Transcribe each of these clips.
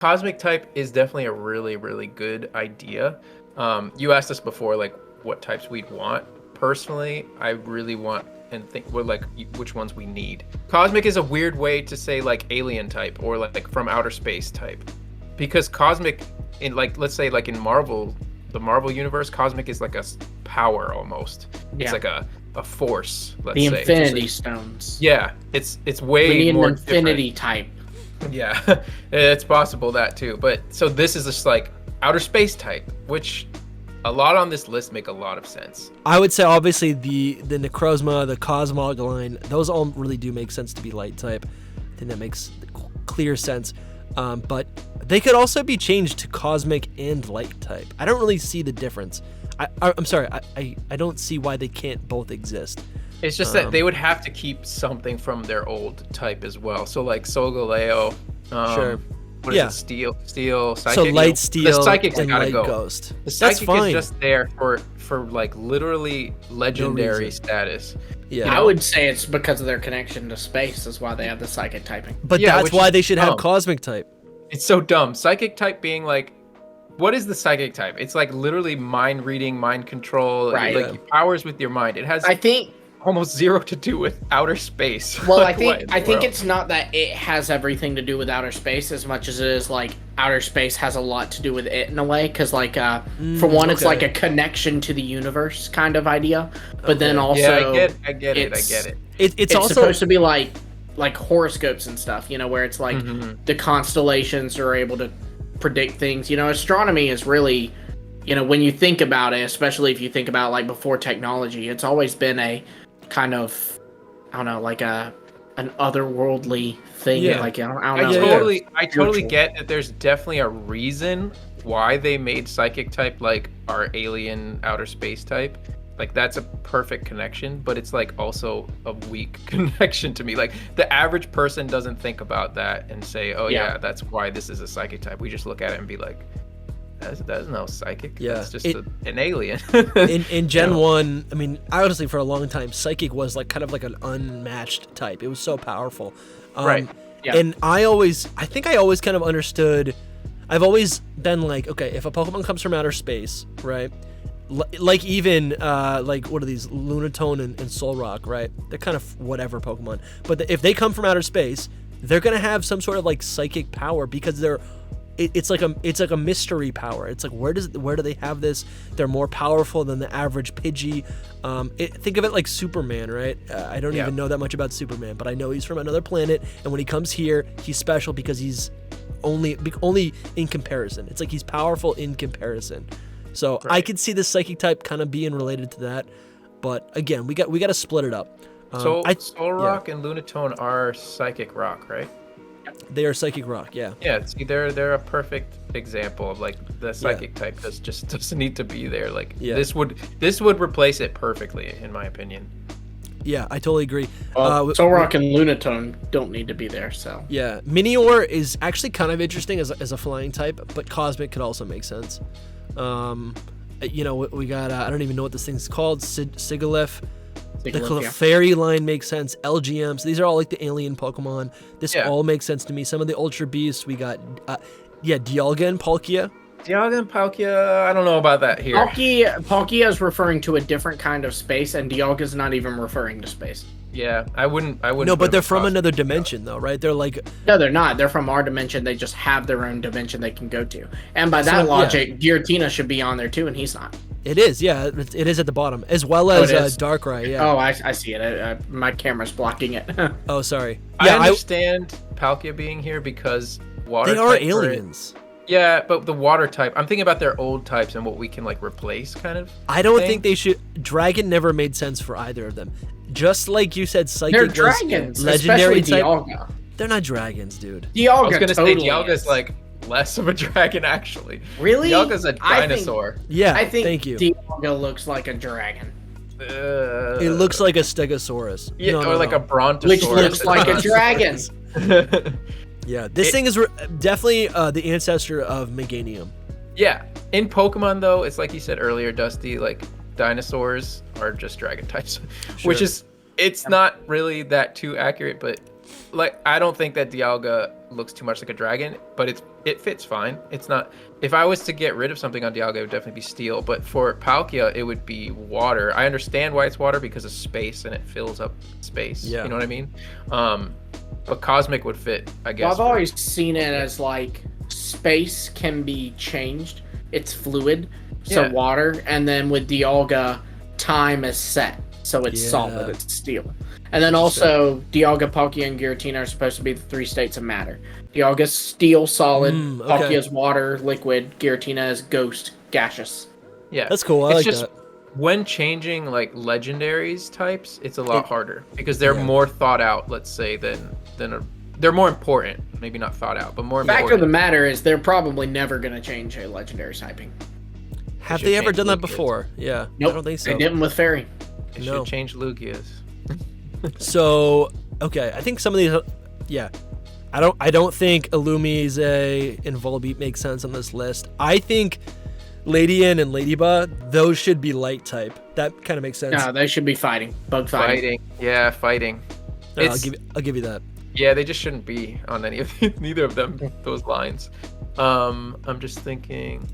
Cosmic type is definitely a really, really good idea. You asked us before, like, what types we'd want. Personally, I really want and think we're like which ones we need. Cosmic is a weird way to say like alien type or like from outer space type, because cosmic in like let's say like in Marvel, the Marvel universe, cosmic is like a power almost. It's like a force. Let's the say Infinity Stones. Yeah, it's way we need more an Infinity different. type. Yeah, it's possible that too. But so this is just like outer space type, which a lot on this list make a lot of sense. I would say obviously the Necrozma, the Cosmog line, those all really do make sense to be light type. I think that makes clear sense. But they could also be changed to cosmic and light type. I don't really see the difference. I'm sorry, I don't see why they can't both exist. It's just that they would have to keep something from their old type as well. So like Solgaleo, sure. What is it? Steel, psychic. So light steel, the psychic's and gotta light go. ghost. The psychic That's fine. is just there for like literally legendary status. Yeah, I would say it's because of their connection to space is why they have the psychic typing. But Yeah, that's which why is they should have dumb. cosmic type. It's so dumb. Psychic type being like, what is the psychic type? It's like literally mind reading, mind control. Right. Like your powers with your mind. It has I think almost zero to do with outer space. Well, Like, I what in the think world? it's not that it has everything to do with outer space as much as it is like outer space has a lot to do with it in a way. Because like for one, it's okay. like a connection to the universe kind of idea. But then also, Yeah, I get it. It's also supposed to be like horoscopes and stuff. You know, where it's like the constellations are able to predict things. You know, astronomy is really, you know, when you think about it, especially if you think about like before technology, it's always been a kind of, I don't know, like an otherworldly thing. Yeah. Like I don't I know. totally get that. There's definitely a reason why they made psychic type like our alien outer space type. Like that's a perfect connection, but it's like also a weak connection to me. Like the average person doesn't think about that and say, "Oh yeah, that's why this is a psychic type." We just look at it and be like, "That's no psychic. Yeah. That's just an alien." in Gen 1, I mean, honestly, for a long time, Psychic was like kind of like an unmatched type. It was so powerful. Right. Yeah. And I think I always kind of understood, I've always been like, okay, if a Pokemon comes from outer space, right? Like even, like, what are these, Lunatone and Solrock, right? They're kind of whatever Pokemon. But if they come from outer space, they're going to have some sort of like psychic power because it's like a mystery power. It's like where do they have this? They're more powerful than the average Pidgey. Think of it like Superman, right? I don't even know that much about Superman, but I know he's from another planet, and when he comes here, he's special because he's only in comparison. It's like he's powerful in comparison. So I could see the psychic type kind of being related to that, but again, we got to split it up. So Solrock and Lunatone are psychic rock, right? They are psychic rock, yeah. Yeah, see, they're a perfect example of like the psychic type just doesn't need to be there. Like this would replace it perfectly, in my opinion. Yeah, I totally agree. Solrock and Lunatone don't need to be there, so. Yeah, Minior is actually kind of interesting as a flying type, but Cosmic could also make sense. You know, we got, I don't even know what this thing's called, Sigilyph. The Clefairy line makes sense. LGMs, these are all like the alien Pokemon. This all makes sense to me. Some of the Ultra Beasts, we got, Dialga and Palkia. Dialga and Palkia, I don't know about that here. Palkia is referring to a different kind of space, and Dialga's not even referring to space. Yeah, I wouldn't. No, but they're from another dimension, though, right? They're like. No, they're not. They're from our dimension. They just have their own dimension they can go to. And by that logic, Giratina should be on there too, and he's not. It is, yeah. It is at the bottom, as well as Darkrai, yeah. Oh, I see it. My camera's blocking it. Oh, sorry. Yeah, I understand Palkia being here because water. They are aliens. Yeah, but the water type. I'm thinking about their old types and what we can like replace, kind of. I don't think they should. Dragon never made sense for either of them. Just like you said, Psychic They're was dragons, legendary especially type. Dialga. They're not dragons, dude. Dialga I was gonna say totally Dialga's is. like less of a dragon, actually. Really? Dialga's a dinosaur. I think thank you. Dialga looks like a dragon. It looks like a Stegosaurus. Yeah, no, like a Brontosaurus. Which looks like a dragon. Yeah, this thing is definitely the ancestor of Meganium. Yeah, in Pokemon though, it's like you said earlier, Dusty. Like dinosaurs are just dragon types, which is it's not really that too accurate, but like I don't think that Dialga looks too much like a dragon, but it fits fine. It's not. If I was to get rid of something on Dialga, it would definitely be steel. But for Palkia, it would be water. I understand why it's water because of space and it fills up space. Yeah. You know what I mean? But Cosmic would fit, I guess. Well, I've always seen it as like space can be changed. It's fluid, so Yeah. water, and then with Dialga, time is set, so it's solid. It's steel. And then also, Dialga, Palkia, and Giratina are supposed to be the 3 states of matter. Dialga's steel, solid. Okay. Palkia's water, liquid. Giratina is ghost, gaseous. Yeah, That's cool. I it's like just that. when changing like legendaries types, it's a lot harder because they're Yeah. more thought out. Let's say they're more important. Maybe not thought out, but more Fact important. of the matter is, they're probably never going to change a legendary typing. Have should they ever change done that Lugia's. before? Yeah. Nope. I don't think so. They didn't with Fairy. They No. should change Lugia's. So, okay, I think some of these, yeah, I don't think Illumise and Volbeat make sense on this list. I think Ladian and Ladybug, those should be light type. That kind of makes sense. No, they should be fighting. Bug fighting. Fighting, yeah, fighting. I'll give you that. Yeah, they just shouldn't be on any of neither of them. Those lines. I'm just thinking.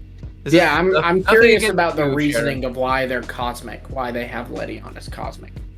Yeah, I'm nothing curious against about the you, reasoning Sharon. of why they're cosmic, why they have Ledion as cosmic.